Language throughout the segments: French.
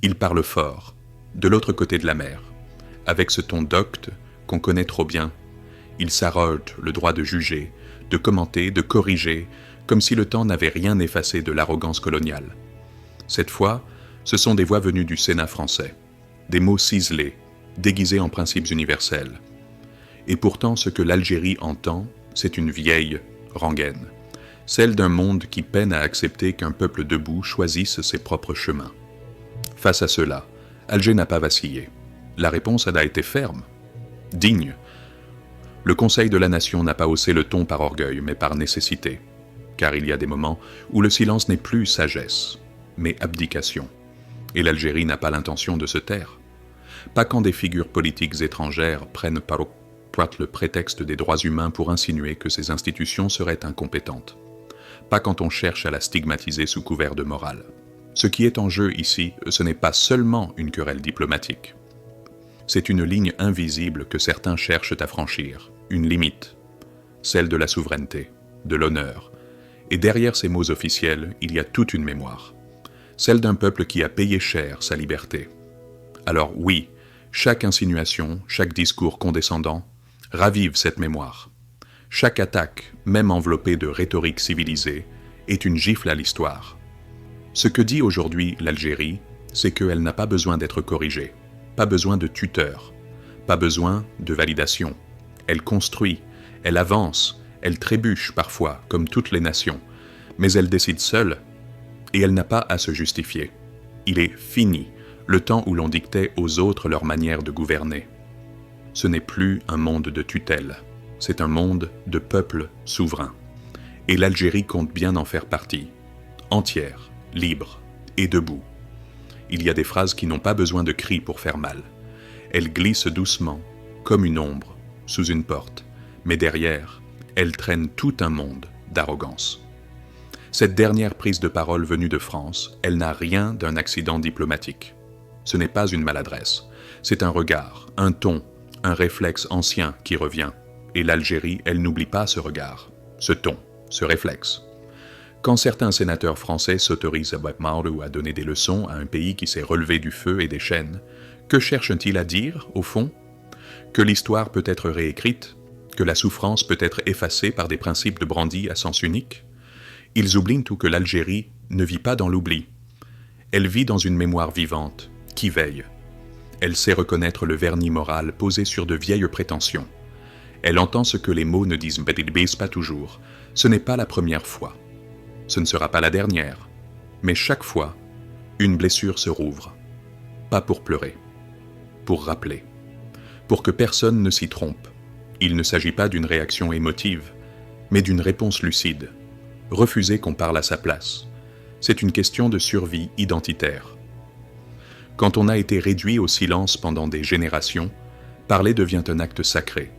Il parle fort, de l'autre côté de la mer, avec ce ton docte qu'on connaît trop bien. Il s'arroge le droit de juger, de commenter, de corriger, comme si le temps n'avait rien effacé de l'arrogance coloniale. Cette fois, ce sont des voix venues du Sénat français, des mots ciselés, déguisés en principes universels. Et pourtant, ce que l'Algérie entend, c'est une vieille rengaine, celle d'un monde qui peine à accepter qu'un peuple debout choisisse ses propres chemins. Face à cela, Alger n'a pas vacillé. La réponse a été ferme, digne. Le Conseil de la Nation n'a pas haussé le ton par orgueil, mais par nécessité, car il y a des moments où le silence n'est plus sagesse, mais abdication. Et l'Algérie n'a pas l'intention de se taire. Pas quand des figures politiques étrangères prennent par le prétexte des droits humains pour insinuer que ces institutions seraient incompétentes. Pas quand on cherche à la stigmatiser sous couvert de morale. Ce qui est en jeu ici, ce n'est pas seulement une querelle diplomatique. C'est une ligne invisible que certains cherchent à franchir, une limite, celle de la souveraineté, de l'honneur. Et derrière ces mots officiels, il y a toute une mémoire, celle d'un peuple qui a payé cher sa liberté. Alors oui, chaque insinuation, chaque discours condescendant, ravive cette mémoire. Chaque attaque, même enveloppée de rhétorique civilisée, est une gifle à l'histoire. Ce que dit aujourd'hui l'Algérie, c'est qu'elle n'a pas besoin d'être corrigée, pas besoin de tuteur, pas besoin de validation. Elle construit, elle avance, elle trébuche parfois, comme toutes les nations, mais elle décide seule, et elle n'a pas à se justifier. Il est fini, le temps où l'on dictait aux autres leur manière de gouverner. Ce n'est plus un monde de tutelle, c'est un monde de peuples souverains. Et l'Algérie compte bien en faire partie, entière, libre et debout. Il y a des phrases qui n'ont pas besoin de cris pour faire mal. Elles glissent doucement, comme une ombre, sous une porte, mais derrière, elles traînent tout un monde d'arrogance. Cette dernière prise de parole venue de France, elle n'a rien d'un accident diplomatique. Ce n'est pas une maladresse, c'est un regard, un ton, un réflexe ancien qui revient. Et l'Algérie, elle n'oublie pas ce regard, ce ton, ce réflexe. Quand certains sénateurs français s'autorisent à donner des leçons à un pays qui s'est relevé du feu et des chaînes, que cherchent-ils à dire, au fond? Que l'histoire peut être réécrite? Que la souffrance peut être effacée par des principes de brandy à sens unique? Ils oublient tout que l'Algérie ne vit pas dans l'oubli. Elle vit dans une mémoire vivante, qui veille. Elle sait reconnaître le vernis moral posé sur de vieilles prétentions. Elle entend ce que les mots ne disent pas toujours. Ce n'est pas la première fois. Ce ne sera pas la dernière. Mais chaque fois, une blessure se rouvre. Pas pour pleurer, pour rappeler. Pour que personne ne s'y trompe. Il ne s'agit pas d'une réaction émotive, mais d'une réponse lucide. Refuser qu'on parle à sa place. C'est une question de survie identitaire. Quand on a été réduit au silence pendant des générations, parler devient un acte sacré.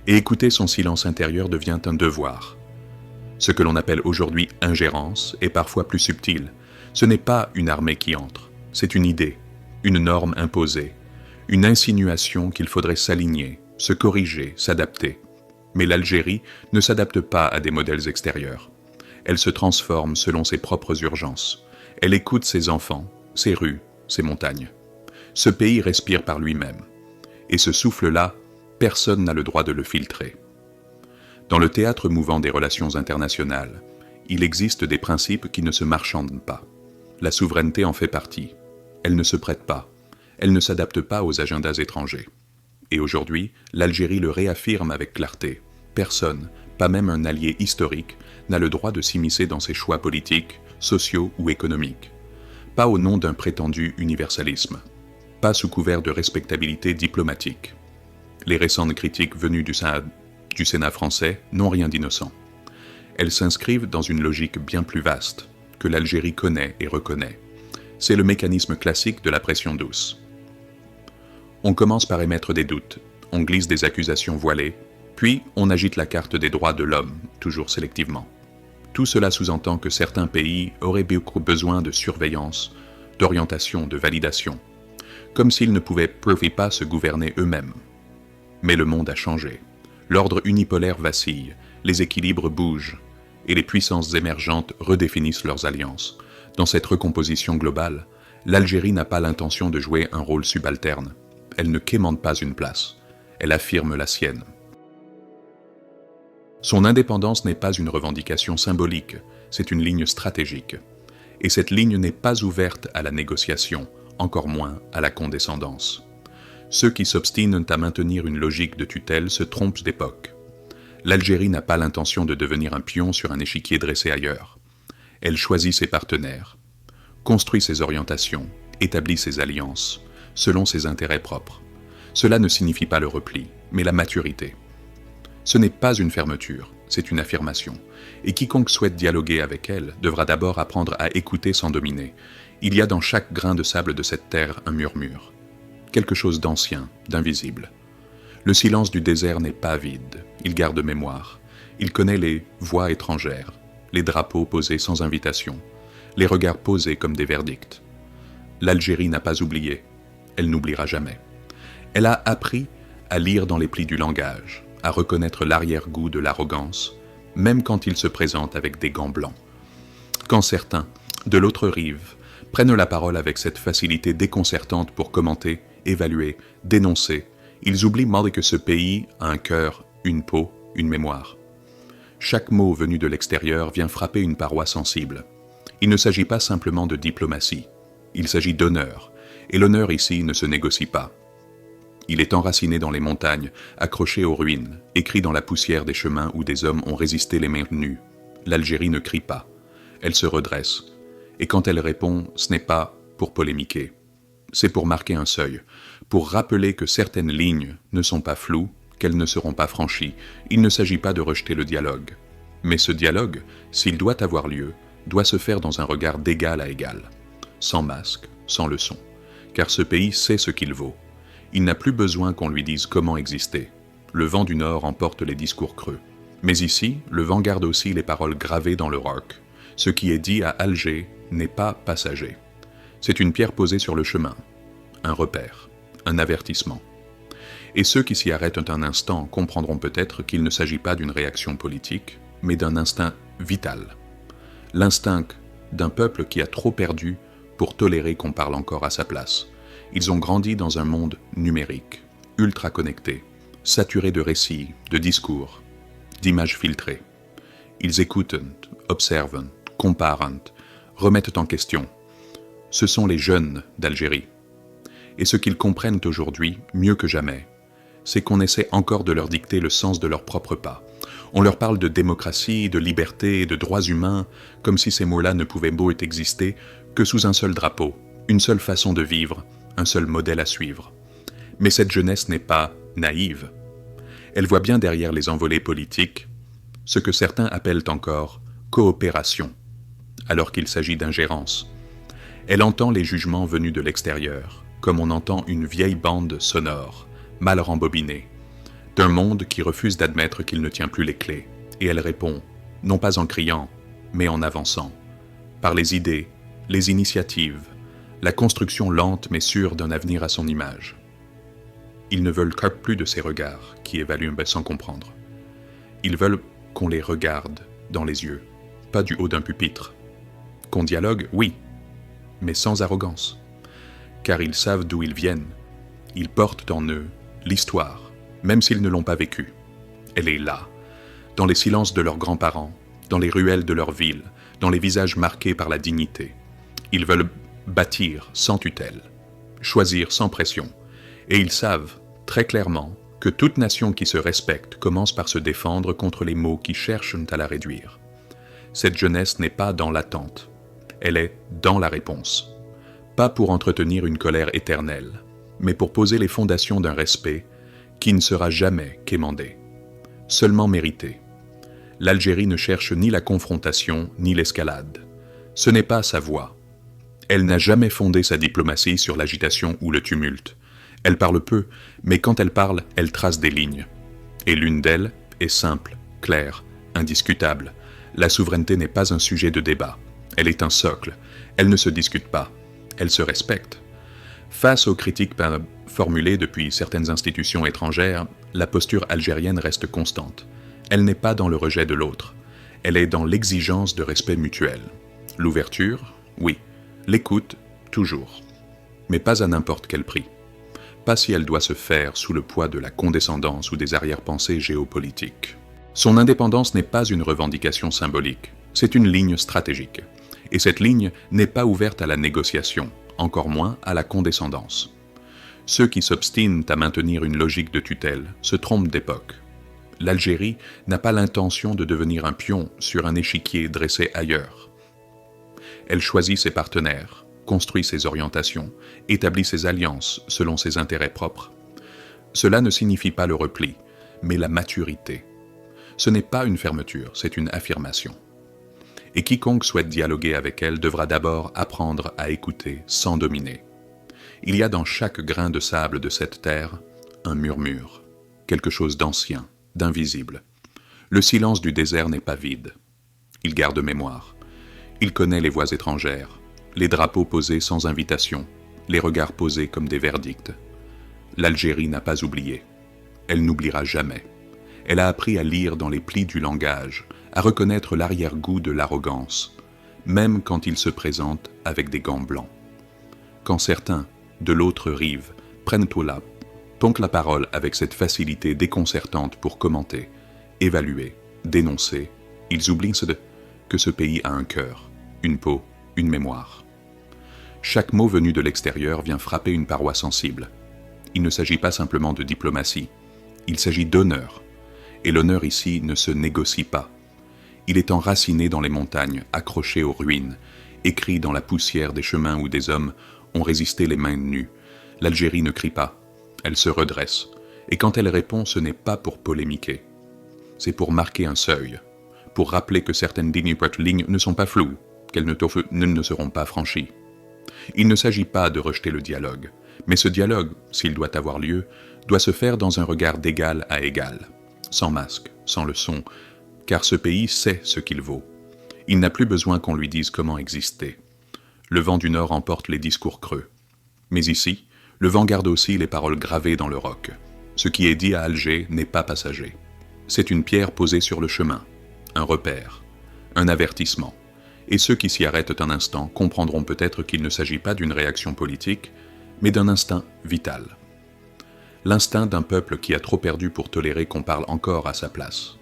Et écouter son silence intérieur devient un devoir. Ce que l'on appelle aujourd'hui ingérence est parfois plus subtil. Ce n'est pas une armée qui entre, c'est une idée, une norme imposée, une insinuation qu'il faudrait s'aligner, se corriger, s'adapter. Mais l'Algérie ne s'adapte pas à des modèles extérieurs. Elle se transforme selon ses propres urgences. Elle écoute ses enfants, ses rues, ses montagnes. Ce pays respire par lui-même. Et ce souffle-là, personne n'a le droit de le filtrer. Dans le théâtre mouvant des relations internationales, il existe des principes qui ne se marchandent pas. La souveraineté en fait partie. Elle ne se prête pas. Elle ne s'adapte pas aux agendas étrangers. Et aujourd'hui, l'Algérie le réaffirme avec clarté. Personne, pas même un allié historique, n'a le droit de s'immiscer dans ses choix politiques, sociaux ou économiques. Pas au nom d'un prétendu universalisme. Pas sous couvert de respectabilité diplomatique. Les récentes critiques venues du Sénat français n'ont rien d'innocent. Elles s'inscrivent dans une logique bien plus vaste, que l'Algérie connaît et reconnaît. C'est le mécanisme classique de la pression douce. On commence par émettre des doutes, on glisse des accusations voilées, puis on agite la carte des droits de l'homme, toujours sélectivement. Tout cela sous-entend que certains pays auraient beaucoup besoin de surveillance, d'orientation, de validation, comme s'ils ne pouvaient pas se gouverner eux-mêmes. Mais le monde a changé. L'ordre unipolaire vacille, les équilibres bougent, et les puissances émergentes redéfinissent leurs alliances. Dans cette recomposition globale, L'Algérie n'a pas l'intention de jouer un rôle subalterne. Elle ne quémande pas une place. Elle affirme la sienne. Son indépendance n'est pas une revendication symbolique, c'est une ligne stratégique. Et cette ligne n'est pas ouverte à la négociation, encore moins à la condescendance. Ceux qui s'obstinent à maintenir une logique de tutelle se trompent d'époque. L'Algérie n'a pas l'intention de devenir un pion sur un échiquier dressé ailleurs. Elle choisit ses partenaires, construit ses orientations, établit ses alliances, selon ses intérêts propres. Cela ne signifie pas le repli, mais la maturité. Ce n'est pas une fermeture, c'est une affirmation. Et quiconque souhaite dialoguer avec elle devra d'abord apprendre à écouter sans dominer. Il y a dans chaque grain de sable de cette terre un murmure. Quelque chose d'ancien, d'invisible. Le silence du désert n'est pas vide, il garde mémoire. Il connaît les voix étrangères, les drapeaux posés sans invitation, les regards posés comme des verdicts. L'Algérie n'a pas oublié, elle n'oubliera jamais. Elle a appris à lire dans les plis du langage, à reconnaître l'arrière-goût de l'arrogance, même quand il se présente avec des gants blancs. Quand certains, de l'autre rive, prennent la parole avec cette facilité déconcertante pour commenter, évaluer, dénoncer, ils oublient mal que ce pays a un cœur, une peau, une mémoire. Chaque mot venu de l'extérieur vient frapper une paroi sensible. Il ne s'agit pas simplement de diplomatie, il s'agit d'honneur, et l'honneur ici ne se négocie pas. Il est enraciné dans les montagnes, accroché aux ruines, écrit dans la poussière des chemins où des hommes ont résisté les mains nues. L'Algérie ne crie pas, elle se redresse, et quand elle répond, ce n'est pas pour polémiquer. C'est pour marquer un seuil, pour rappeler que certaines lignes ne sont pas floues, qu'elles ne seront pas franchies. Il ne s'agit pas de rejeter le dialogue. Mais ce dialogue, s'il doit avoir lieu, doit se faire dans un regard d'égal à égal, sans masque, sans leçon, car ce pays sait ce qu'il vaut. Il n'a plus besoin qu'on lui dise comment exister. Le vent du Nord emporte les discours creux. Mais ici, le vent garde aussi les paroles gravées dans le roc. Ce qui est dit à Alger n'est pas passager. C'est une pierre posée sur le chemin, un repère, un avertissement. Et ceux qui s'y arrêtent un instant comprendront peut-être qu'il ne s'agit pas d'une réaction politique, mais d'un instinct vital. L'instinct d'un peuple qui a trop perdu pour tolérer qu'on parle encore à sa place. Ils ont grandi dans un monde numérique, ultra connecté, saturé de récits, de discours, d'images filtrées. Ils écoutent, observent, comparent, remettent en question. Ce sont les jeunes d'Algérie. Et ce qu'ils comprennent aujourd'hui, mieux que jamais, c'est qu'on essaie encore de leur dicter le sens de leurs propres pas. On leur parle de démocratie, de liberté, de droits humains, comme si ces mots-là ne pouvaient beau exister que sous un seul drapeau, une seule façon de vivre, un seul modèle à suivre. Mais cette jeunesse n'est pas naïve. Elle voit bien derrière les envolées politiques ce que certains appellent encore coopération, alors qu'il s'agit d'ingérence. Elle entend les jugements venus de l'extérieur, comme on entend une vieille bande sonore, mal rembobinée, d'un monde qui refuse d'admettre qu'il ne tient plus les clés. Et elle répond, non pas en criant, mais en avançant, par les idées, les initiatives, la construction lente mais sûre d'un avenir à son image. Ils ne veulent que plus de ces regards qui évaluent sans comprendre. Ils veulent qu'on les regarde dans les yeux, pas du haut d'un pupitre. Qu'on dialogue, oui, mais sans arrogance. Car ils savent d'où ils viennent. Ils portent en eux l'histoire, même s'ils ne l'ont pas vécue. Elle est là, dans les silences de leurs grands-parents, dans les ruelles de leur ville, dans les visages marqués par la dignité. Ils veulent bâtir sans tutelle, choisir sans pression. Et ils savent, très clairement, que toute nation qui se respecte commence par se défendre contre les maux qui cherchent à la réduire. Cette jeunesse n'est pas dans l'attente, elle est dans la réponse. Pas pour entretenir une colère éternelle, mais pour poser les fondations d'un respect qui ne sera jamais quémandé, seulement mérité. L'Algérie ne cherche ni la confrontation ni l'escalade. Ce n'est pas sa voie. Elle n'a jamais fondé sa diplomatie sur l'agitation ou le tumulte. Elle parle peu, mais quand elle parle, elle trace des lignes. Et l'une d'elles est simple, claire, indiscutable. La souveraineté n'est pas un sujet de débat. Elle est un socle. Elle ne se discute pas. Elle se respecte. Face aux critiques formulées depuis certaines institutions étrangères, la posture algérienne reste constante. Elle n'est pas dans le rejet de l'autre. Elle est dans l'exigence de respect mutuel. L'ouverture, oui. L'écoute, toujours. Mais pas à n'importe quel prix. Pas si elle doit se faire sous le poids de la condescendance ou des arrière-pensées géopolitiques. Son indépendance n'est pas une revendication symbolique, c'est une ligne stratégique. Et cette ligne n'est pas ouverte à la négociation, encore moins à la condescendance. Ceux qui s'obstinent à maintenir une logique de tutelle se trompent d'époque. L'Algérie n'a pas l'intention de devenir un pion sur un échiquier dressé ailleurs. Elle choisit ses partenaires, construit ses orientations, établit ses alliances selon ses intérêts propres. Cela ne signifie pas le repli, mais la maturité. Ce n'est pas une fermeture, c'est une affirmation. Et quiconque souhaite dialoguer avec elle devra d'abord apprendre à écouter sans dominer. Il y a dans chaque grain de sable de cette terre un murmure, quelque chose d'ancien, d'invisible. Le silence du désert n'est pas vide. Il garde mémoire. Il connaît les voix étrangères, les drapeaux posés sans invitation, les regards posés comme des verdicts. L'Algérie n'a pas oublié. Elle n'oubliera jamais. Elle a appris à lire dans les plis du langage, à reconnaître l'arrière-goût de l'arrogance, même quand il se présente avec des gants blancs. Quand certains, de l'autre rive, prennent donc la parole avec cette facilité déconcertante pour commenter, évaluer, dénoncer, ils oublient que ce pays a un cœur, une peau, une mémoire. Chaque mot venu de l'extérieur vient frapper une paroi sensible. Il ne s'agit pas simplement de diplomatie, il s'agit d'honneur. Et l'honneur ici ne se négocie pas. Il est enraciné dans les montagnes, accroché aux ruines, écrit dans la poussière des chemins où des hommes ont résisté les mains nues. L'Algérie ne crie pas, elle se redresse. Et quand elle répond, ce n'est pas pour polémiquer. C'est pour marquer un seuil, pour rappeler que certaines lignes ne sont pas floues, qu'elles ne seront pas franchies. Il ne s'agit pas de rejeter le dialogue, mais ce dialogue, s'il doit avoir lieu, doit se faire dans un regard d'égal à égal, sans masque, sans leçon, car ce pays sait ce qu'il vaut. Il n'a plus besoin qu'on lui dise comment exister. Le vent du Nord emporte les discours creux. Mais ici, le vent garde aussi les paroles gravées dans le roc. Ce qui est dit à Alger n'est pas passager. C'est une pierre posée sur le chemin, un repère, un avertissement. Et ceux qui s'y arrêtent un instant comprendront peut-être qu'il ne s'agit pas d'une réaction politique, mais d'un instinct vital. L'instinct d'un peuple qui a trop perdu pour tolérer qu'on parle encore à sa place.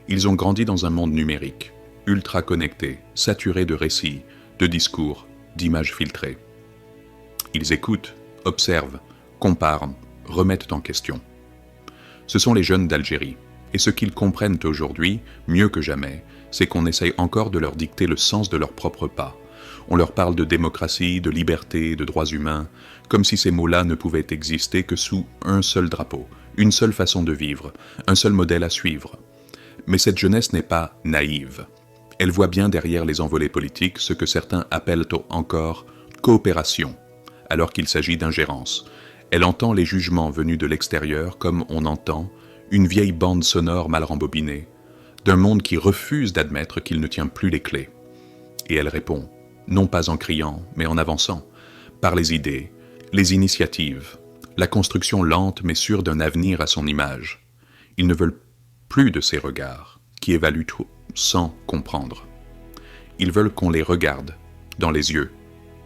Ils ont grandi dans un monde numérique, ultra connecté, saturé de récits, de discours, d'images filtrées. Ils écoutent, observent, comparent, remettent en question. Ce sont les jeunes d'Algérie, et ce qu'ils comprennent aujourd'hui, mieux que jamais, c'est qu'on essaye encore de leur dicter le sens de leurs propres pas. On leur parle de démocratie, de liberté, de droits humains, comme si ces mots-là ne pouvaient exister que sous un seul drapeau, une seule façon de vivre, un seul modèle à suivre. Mais cette jeunesse n'est pas naïve. Elle voit bien derrière les envolées politiques ce que certains appellent encore coopération, alors qu'il s'agit d'ingérence. Elle entend les jugements venus de l'extérieur comme on entend une vieille bande sonore mal rembobinée, d'un monde qui refuse d'admettre qu'il ne tient plus les clés. Et elle répond, non pas en criant, mais en avançant, par les idées, les initiatives, la construction lente mais sûre d'un avenir à son image. Ils ne veulent plus de ces regards, qui évaluent tout sans comprendre. Ils veulent qu'on les regarde, dans les yeux,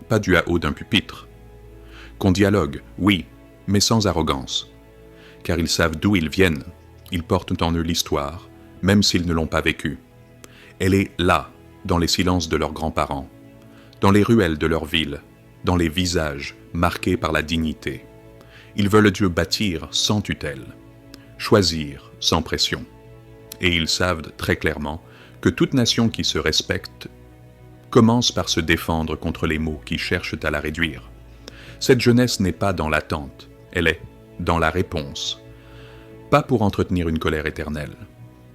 pas du haut d'un pupitre. Qu'on dialogue, oui, mais sans arrogance, car ils savent d'où ils viennent, ils portent en eux l'histoire, même s'ils ne l'ont pas vécue. Elle est là, dans les silences de leurs grands-parents, dans les ruelles de leur ville, dans les visages marqués par la dignité. Ils veulent Dieu bâtir sans tutelle, choisir sans pression. Et ils savent très clairement que toute nation qui se respecte commence par se défendre contre les maux qui cherchent à la réduire. Cette jeunesse n'est pas dans l'attente, elle est dans la réponse. Pas pour entretenir une colère éternelle,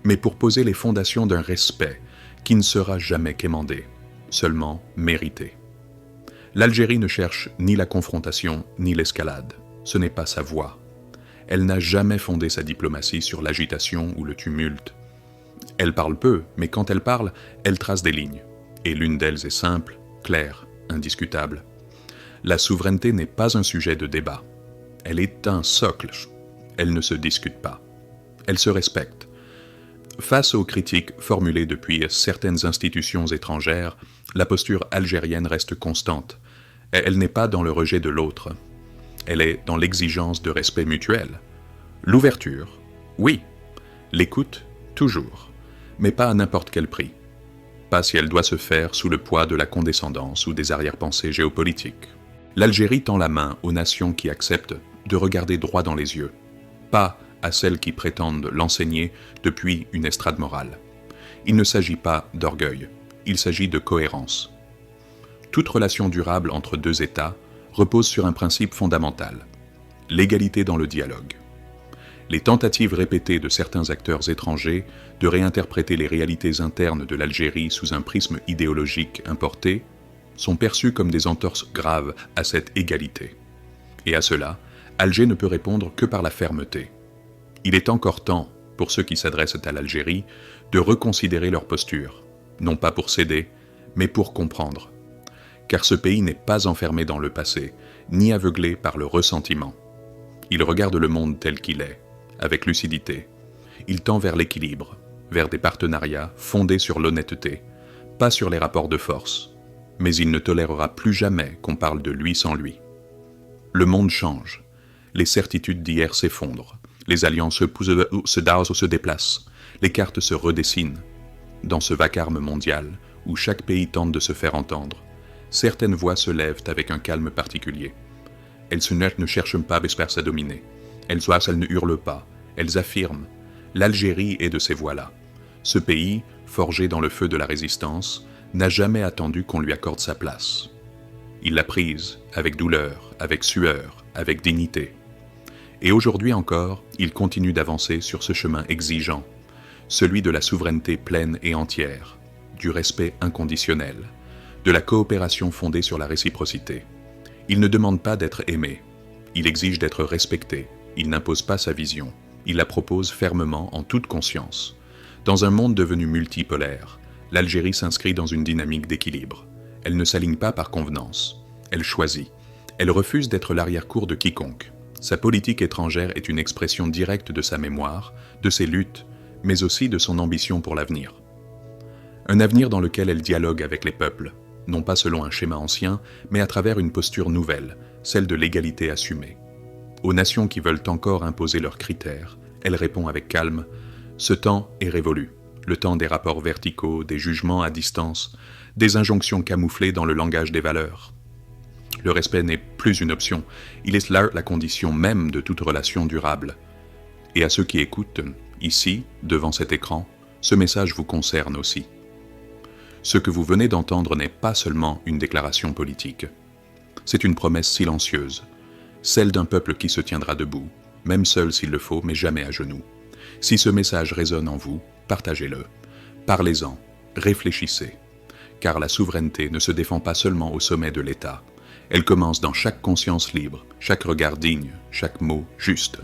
mais pour poser les fondations d'un respect qui ne sera jamais quémandé, seulement mérité. L'Algérie ne cherche ni la confrontation ni l'escalade, ce n'est pas sa voie. Elle n'a jamais fondé sa diplomatie sur l'agitation ou le tumulte. Elle parle peu, mais quand elle parle, elle trace des lignes. Et l'une d'elles est simple, claire, indiscutable. La souveraineté n'est pas un sujet de débat. Elle est un socle. Elle ne se discute pas. Elle se respecte. Face aux critiques formulées depuis certaines institutions étrangères, la posture algérienne reste constante. Elle n'est pas dans le rejet de l'autre. Elle est dans l'exigence de respect mutuel. L'ouverture, oui. L'écoute, toujours. Mais pas à n'importe quel prix. Pas si elle doit se faire sous le poids de la condescendance ou des arrière-pensées géopolitiques. L'Algérie tend la main aux nations qui acceptent de regarder droit dans les yeux, pas à celles qui prétendent l'enseigner depuis une estrade morale. Il ne s'agit pas d'orgueil, il s'agit de cohérence. Toute relation durable entre deux États repose sur un principe fondamental, l'égalité dans le dialogue. Les tentatives répétées de certains acteurs étrangers de réinterpréter les réalités internes de l'Algérie sous un prisme idéologique importé sont perçues comme des entorses graves à cette égalité. Et à cela, Alger ne peut répondre que par la fermeté. Il est encore temps, pour ceux qui s'adressent à l'Algérie, de reconsidérer leur posture, non pas pour céder, mais pour comprendre. Car ce pays n'est pas enfermé dans le passé, ni aveuglé par le ressentiment. Il regarde le monde tel qu'il est, avec lucidité. Il tend vers l'équilibre, vers des partenariats fondés sur l'honnêteté, pas sur les rapports de force. Mais il ne tolérera plus jamais qu'on parle de lui sans lui. Le monde change. Les certitudes d'hier s'effondrent. Les alliances se déplacent. Les cartes se redessinent. Dans ce vacarme mondial, où chaque pays tente de se faire entendre, certaines voix se lèvent avec un calme particulier. Elles ne cherchent pas à dominer. Elles ne hurlent pas. Elles affirment. L'Algérie est de ces voix-là. Ce pays, forgé dans le feu de la résistance, n'a jamais attendu qu'on lui accorde sa place. Il l'a prise, avec douleur, avec sueur, avec dignité. Et aujourd'hui encore, il continue d'avancer sur ce chemin exigeant, celui de la souveraineté pleine et entière, du respect inconditionnel, de la coopération fondée sur la réciprocité. Il ne demande pas d'être aimé, il exige d'être respecté, il n'impose pas sa vision, il la propose fermement en toute conscience. Dans un monde devenu multipolaire, l'Algérie s'inscrit dans une dynamique d'équilibre. Elle ne s'aligne pas par convenance. Elle choisit. Elle refuse d'être l'arrière-cour de quiconque. Sa politique étrangère est une expression directe de sa mémoire, de ses luttes, mais aussi de son ambition pour l'avenir. Un avenir dans lequel elle dialogue avec les peuples, non pas selon un schéma ancien, mais à travers une posture nouvelle, celle de l'égalité assumée. Aux nations qui veulent encore imposer leurs critères, elle répond avec calme « Ce temps est révolu ». Le temps des rapports verticaux, des jugements à distance, des injonctions camouflées dans le langage des valeurs. Le respect n'est plus une option, il est là la condition même de toute relation durable. Et à ceux qui écoutent, ici, devant cet écran, ce message vous concerne aussi. Ce que vous venez d'entendre n'est pas seulement une déclaration politique. C'est une promesse silencieuse, celle d'un peuple qui se tiendra debout, même seul s'il le faut, mais jamais à genoux. Si ce message résonne en vous, partagez-le, parlez-en, réfléchissez, car la souveraineté ne se défend pas seulement au sommet de l'État, elle commence dans chaque conscience libre, chaque regard digne, chaque mot juste.